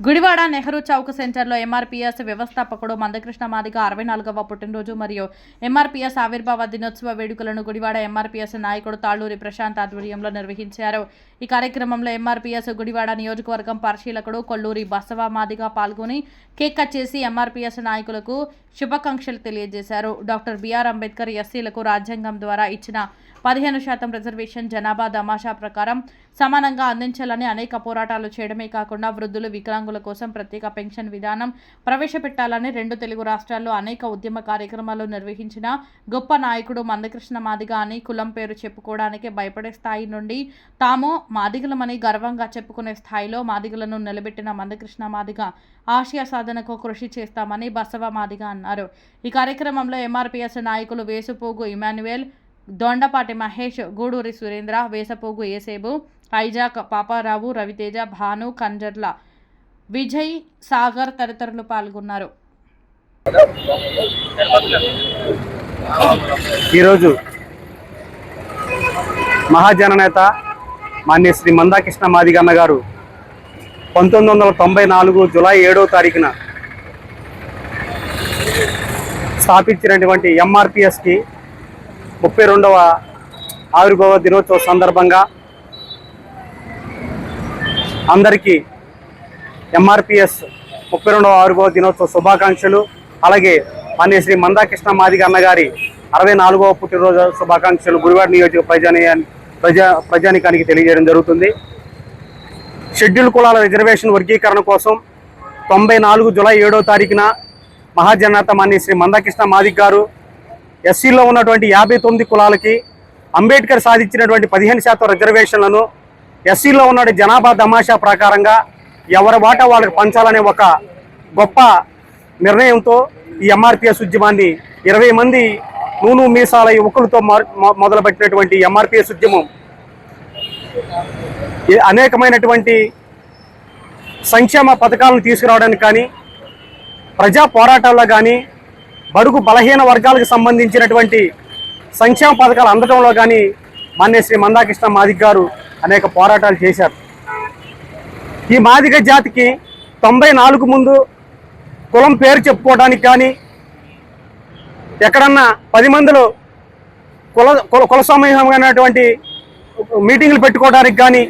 గుడివాడ నెహ్రూ చౌక్ సెంటర్లో ఎంఆర్పీఎస్ వ్యవస్థాపకుడు మందకృష్ణ మాదిగ 64వ పుట్టినరోజు మరియు ఎంఆర్పీఎస్ ఆవిర్భావ దినోత్సవ వేడుకలను గుడివాడ ఎంఆర్పీఎస్ నాయకుడు తాళ్లూరి ప్రశాంత్ ఆధ్వర్యంలో నిర్వహించారు. ఈ కార్యక్రమంలో ఎంఆర్పీఎస్ గుడివాడ నియోజకవర్గం పరిశీలకుడు కొల్లూరి బసవ మాదిగ పాల్గొని కేక్ కట్ చేసి ఎంఆర్పీఎస్ నాయకులకు శుభాకాంక్షలు తెలియజేశారు. డాక్టర్ బిఆర్ అంబేద్కర్ ఎస్సీలకు రాజ్యాంగం ద్వారా ఇచ్చిన 15% రిజర్వేషన్ జనాభా తమాషా ప్రకారం సమానంగా అందించాలని అనేక పోరాటాలు చేయడమే కాకుండా వృద్ధులు వికలాంగుల కోసం ప్రత్యేక పెన్షన్ విధానం ప్రవేశపెట్టాలని 2 తెలుగు రాష్ట్రాల్లో అనేక ఉద్యమ కార్యక్రమాలు నిర్వహించిన గొప్ప నాయకుడు మందకృష్ణ మాదిగ అని కులం పేరు చెప్పుకోవడానికి భయపడే స్థాయి నుండి తాము మాదిగలమని గర్వంగా చెప్పుకునే స్థాయిలో మాదిగలను నిలబెట్టిన మందకృష్ణ మాదిగ ఆశయ సాధనకు కృషి చేస్తామని బసవ మాదిగ అన్నారు. ఈ కార్యక్రమంలో ఎంఆర్పీఎస్ నాయకులు వేసుపోగు ఇమాన్యుయల్, దొండపాటి మహేష్, గూడూరి సురేంద్ర, వేసపోగు ఏసేబు, ఐజాక్, పాపారావు, రవితేజ, భాను, కంజర్ల, విజయ్, సాగర్ తదితరులు పాల్గొన్నారు. ఈరోజు మహాజననేత మాన్య శ్రీ మందకృష్ణ మాదిగ అన్న గారు 1994 జూలై 7వ తారీఖున స్థాపించినటువంటి ఎంఆర్పీఎస్కి 32వ ఆవిర్భావ దినోత్సవ సందర్భంగా అందరికీ ఎంఆర్పీఎస్ 32వ ఆవిర్భావ దినోత్సవ శుభాకాంక్షలు. అలాగే మాన్య శ్రీ మందకృష్ణ మాదిగ అన్నగారి 64వ పుట్టినరోజు శుభాకాంక్షలు గుడివాడ నియోజక ప్రజానికానికి తెలియజేయడం జరుగుతుంది. షెడ్యూల్ కులాల రిజర్వేషన్ వర్గీకరణ కోసం 94 జూలై 7వ తారీఖున మహాజననేత మాన్య శ్రీ మందకృష్ణ మాదిగ గారు ఎస్సీలో ఉన్నటువంటి 59 కులాలకి అంబేద్కర్ సాధించినటువంటి 15% రిజర్వేషన్లను ఎస్సీలో ఉన్న జనాభా తమాషా ప్రకారంగా ఎవరి వాటా వాళ్ళకి పంచాలనే ఒక గొప్ప నిర్ణయంతో ఈ ఎంఆర్పీఎస్ ఉద్యమాన్ని 20 మంది నూనె మీసాల యువకులతో మొదలుపెట్టినటువంటి ఎంఆర్పీఎస్ ఉద్యమం అనేకమైనటువంటి సంక్షేమ పథకాలను తీసుకురావడానికి కానీ, ప్రజా పోరాటాల్లో కానీ, బడుగు బలహీన వర్గాలకు సంబంధించినటువంటి సంక్షేమ పథకాలు అందడంలో కానీ మాన్య శ్రీ మందకృష్ణ మాదిగ గారు అనేక పోరాటాలు చేశారు. ఈ మాదిగ జాతికి 94 ముందు కులం పేరు చెప్పుకోవడానికి కానీ, ఎక్కడన్నా 10 మందిలో కుల సమూహమైనటువంటి మీటింగ్లు పెట్టుకోవడానికి కానీ,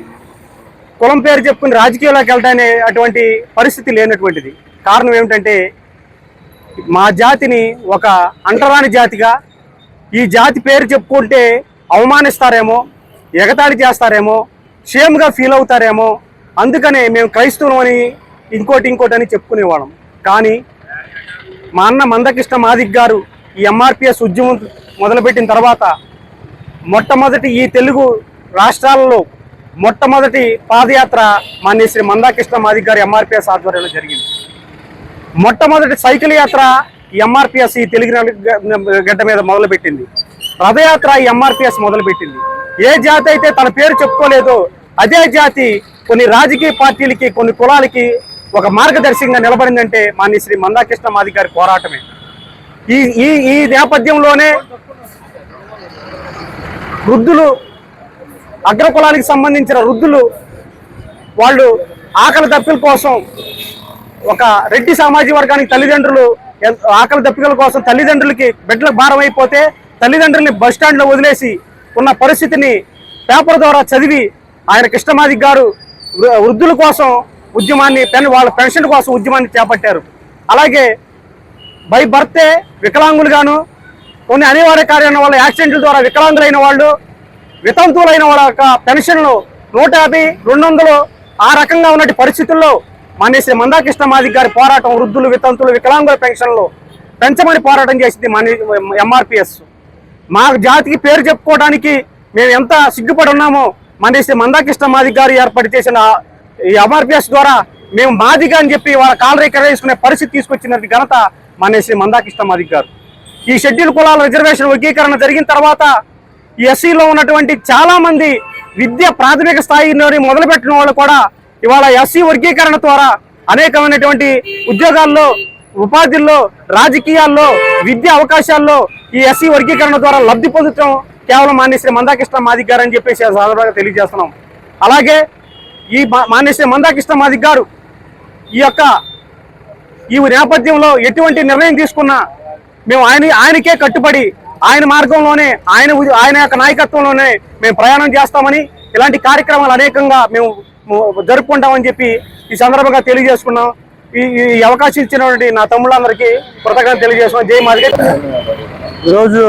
కులం పేరు చెప్పుకుని రాజకీయాల్లోకి వెళ్ళడానికి అటువంటి పరిస్థితి లేనటువంటిది. కారణం ఏమిటంటే మా జాతిని ఒక అంటరాని జాతిగా, ఈ జాతి పేరు చెప్పుకుంటే అవమానిస్తారేమో, ఎగతాళి చేస్తారేమో, షేమ్గా ఫీల్ అవుతారేమో, అందుకనే మేము క్రైస్తవులు అని ఇంకోటి అని చెప్పుకునేవాళ్ళం. కానీ మా అన్న మందకృష్ణ మాదిగ గారు ఈ ఎంఆర్పీఎస్ ఉద్యమం మొదలుపెట్టిన తర్వాత మొట్టమొదటి ఈ తెలుగు రాష్ట్రాలలో మొట్టమొదటి పాదయాత్ర మాన్య శ్రీ మందకృష్ణ మాదిగ గారి ఎంఆర్పీఎస్ ఆధ్వర్యంలో జరిగింది. మొట్టమొదటి సైకిల్ యాత్ర ఎంఆర్పీఎస్ ఈ తెలుగు గడ్డ మీద మొదలుపెట్టింది. రథయాత్ర ఎంఆర్పీఎస్ మొదలుపెట్టింది. ఏ జాతి అయితే తన పేరు చెప్పుకోలేదో అదే జాతి కొన్ని రాజకీయ పార్టీలకి, కొన్ని కులాలకి ఒక మార్గదర్శకంగా నిలబడిందంటే మాన్య శ్రీ మందకృష్ణ మాదిగ గారి పోరాటమే. ఈ నేపథ్యంలోనే వృద్ధులు, అగ్రకులానికి సంబంధించిన వృద్ధులు వాళ్ళు ఆకలి దప్పిక కోసం, ఒక రెడ్డి సామాజిక వర్గానికి తల్లిదండ్రులు ఆకలి దప్పికల కోసం తల్లిదండ్రులకి బిడ్డలకు భారం అయిపోతే తల్లిదండ్రుల్ని బస్టాండ్లో వదిలేసి ఉన్న పరిస్థితిని పేపర్ ద్వారా చదివి ఆయన కృష్ణ మాదిగ గారు వృద్ధుల కోసం ఉద్యమాన్ని, వాళ్ళ పెన్షన్ కోసం ఉద్యమాన్ని చేపట్టారు. అలాగే బై బర్తే వికలాంగులుగాను, కొన్ని అనివార్య కారణాల వల్ల యాక్సిడెంట్ల ద్వారా వికలాంగులైన వాళ్ళు, వితంతువులైన వాళ్ళ యొక్క పెన్షన్లు 150, 200 ఆ రకంగా ఉన్న పరిస్థితుల్లో మాన్య శ్రీ మందకృష్ణ మాదిగ గారి పోరాటం వృద్ధులు, వితంతులు, వికలాంగుల పెన్షన్లు పెంచమని పోరాటం చేసింది ఎంఆర్పీఎస్. మా జాతికి పేరు చెప్పుకోవడానికి మేము ఎంత సిగ్గుపడి ఉన్నామో మాన్య శ్రీ మందకృష్ణ మాదిగ గారు ఏర్పాటు చేసిన ఈ ఎంఆర్పీఎస్ ద్వారా మేము మాదిగ అని చెప్పి వాళ్ళ కాలరీ వేసుకునే పరిస్థితి తీసుకొచ్చిన ఘనత మాన్య శ్రీ మందకృష్ణ మాదిగ గారు. ఈ షెడ్యూల్ కులాల రిజర్వేషన్ వర్గీకరణ జరిగిన తర్వాత ఈ ఎస్సీలో ఉన్నటువంటి చాలా మంది విద్య ప్రాథమిక స్థాయిలోని మొదలుపెట్టిన వాళ్ళు కూడా ఇవాళ ఎస్సీ వర్గీకరణ ద్వారా అనేకమైనటువంటి ఉద్యోగాల్లో, ఉపాధిల్లో, రాజకీయాల్లో, విద్యా అవకాశాల్లో ఈ ఎస్సీ వర్గీకరణ ద్వారా లబ్ధి పొందడం కేవలం మాన్య శ్రీ మందకృష్ణ మాదిగ గారు అని చెప్పేసి సాధారణంగా తెలియజేస్తున్నాం. అలాగే ఈ మాన్య శ్రీ మందకృష్ణ మాదిగ గారు ఈ నేపథ్యంలో ఎటువంటి నిర్ణయం తీసుకున్నా మేము ఆయనకే కట్టుబడి ఆయన మార్గంలోనే ఆయన యొక్క నాయకత్వంలోనే మేము ప్రయాణం చేస్తామని, ఇలాంటి కార్యక్రమాలు అనేకంగా మేము జరుపుకుంటామని చెప్పి ఈ సందర్భంగా తెలియజేసుకున్నాం. ఈ అవకాశం ఇచ్చినటువంటి నా తమ్ముళ్ళందరికీ కృతజ్ఞతలు తెలియజేస్తున్నాం. జై మాదిగ. ఈరోజు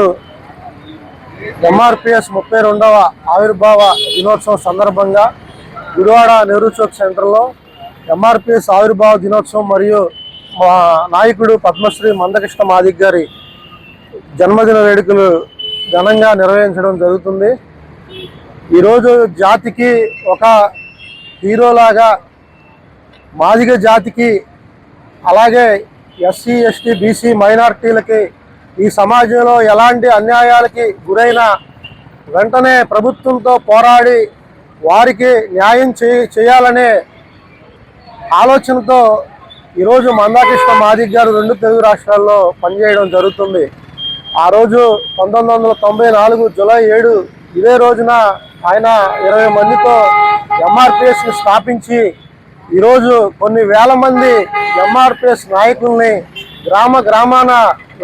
ఎంఆర్పిఎస్ 32వ ఆవిర్భావ దినోత్సవం సందర్భంగా గుడివాడ నెహ్రూ చౌక్ సెంటర్లో ఎంఆర్పిఎస్ ఆవిర్భావ దినోత్సవం మరియు మా నాయకుడు పద్మశ్రీ మందకృష్ణ మాదిగ గారి జన్మదిన వేడుకలు ఘనంగా నిర్వహించడం జరుగుతుంది. ఈరోజు జాతికి ఒక హీరోలాగా మాదిగ జాతికి, అలాగే ఎస్సీ ఎస్టీ బీసీ మైనారిటీలకి ఈ సమాజంలో ఎలాంటి అన్యాయాలకి గురైన వెంటనే ప్రభుత్వంతో పోరాడి వారికి న్యాయం చేయాలనే ఆలోచనతో ఈరోజు మందాకృష్ణ మాదిగ గారు 2 తెలుగు రాష్ట్రాల్లో పనిచేయడం జరుగుతుంది. ఆ రోజు 1994 జూలై 7 ఇదే రోజున ఆయన 20 మందితో ఎంఆర్పిఎస్ని స్థాపించి ఈరోజు కొన్ని వేల మంది ఎంఆర్పిఎస్ నాయకుల్ని, గ్రామాన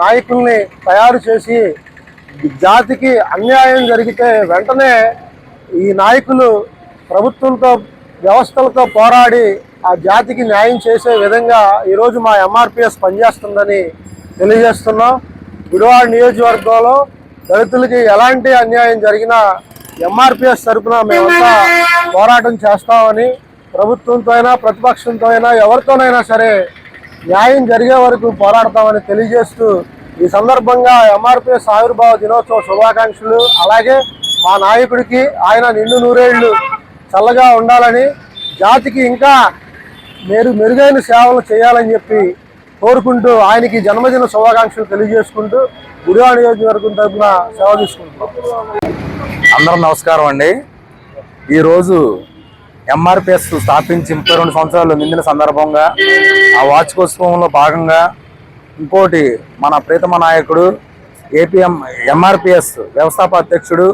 నాయకుల్ని తయారు చేసి జాతికి అన్యాయం జరిగితే వెంటనే ఈ నాయకులు ప్రభుత్వంతో వ్యవస్థలతో పోరాడి ఆ జాతికి న్యాయం చేసే విధంగా ఈరోజు మా ఎంఆర్పిఎస్ పనిచేస్తుందని తెలియజేస్తున్నాం. గుడివాడ నియోజకవర్గంలో దళితులకి ఎలాంటి అన్యాయం జరిగినా ఎంఆర్పిఎస్ తరఫున మేమంతా పోరాటం చేస్తామని, ప్రభుత్వంతో అయినా ప్రతిపక్షంతో అయినా ఎవరితోనైనా సరే న్యాయం జరిగే వరకు పోరాడతామని తెలియజేస్తూ ఈ సందర్భంగా ఎంఆర్పిఎస్ ఆవిర్భావ దినోత్సవ శుభాకాంక్షలు. అలాగే మా నాయకుడికి ఆయన నిండు నూరేళ్లు చల్లగా ఉండాలని, జాతికి ఇంకా మెరుగైన సేవలు చేయాలని చెప్పి కోరుకుంటూ ఆయనకి జన్మదిన శుభాకాంక్షలు తెలియజేసుకుంటూ గుడివాడ నియోజకవర్గం తరఫున సేవ తీసుకుంటున్నాం. అందరూ నమస్కారం అండి. ఈరోజు ఎంఆర్పిఎస్ స్థాపించి 32 సంవత్సరాలు నిండిన సందర్భంగా ఆ వార్షికోత్సవంలో భాగంగా ఇంకోటి మన ప్రీతమ నాయకుడు ఎంఆర్పిఎస్ వ్యవస్థాపక అధ్యక్షుడు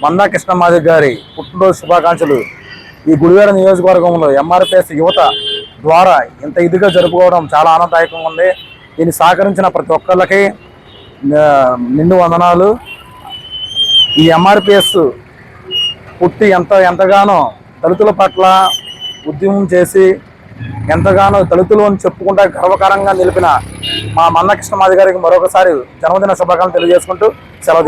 మందాకృష్ణ మాదిగ గారి పుట్టినరోజు శుభాకాంక్షలు ఈ గుడివాడ నియోజకవర్గంలో ఎంఆర్పిఎస్ యువత ద్వారా ఇంత ఇదిగా జరుపుకోవడం చాలా ఆనందదాయకంగా ఉంది. దీన్ని సహకరించిన ప్రతి ఒక్కళ్ళకి నిండు వందనాలు. ఈ ఎంఆర్పిఎస్ పుట్టి ఎంతగానో దళితుల పట్ల ఉద్యమం చేసి ఎంతగానో దళితులు అని చెప్పుకుంటా గర్వకారంగా నిలిపిన మా మందకృష్ణ మాదిగ గారికి మరొకసారి జన్మదిన శుభాకాంక్షలు తెలియజేసుకుంటూ సెలవు తీసుకుంటాం.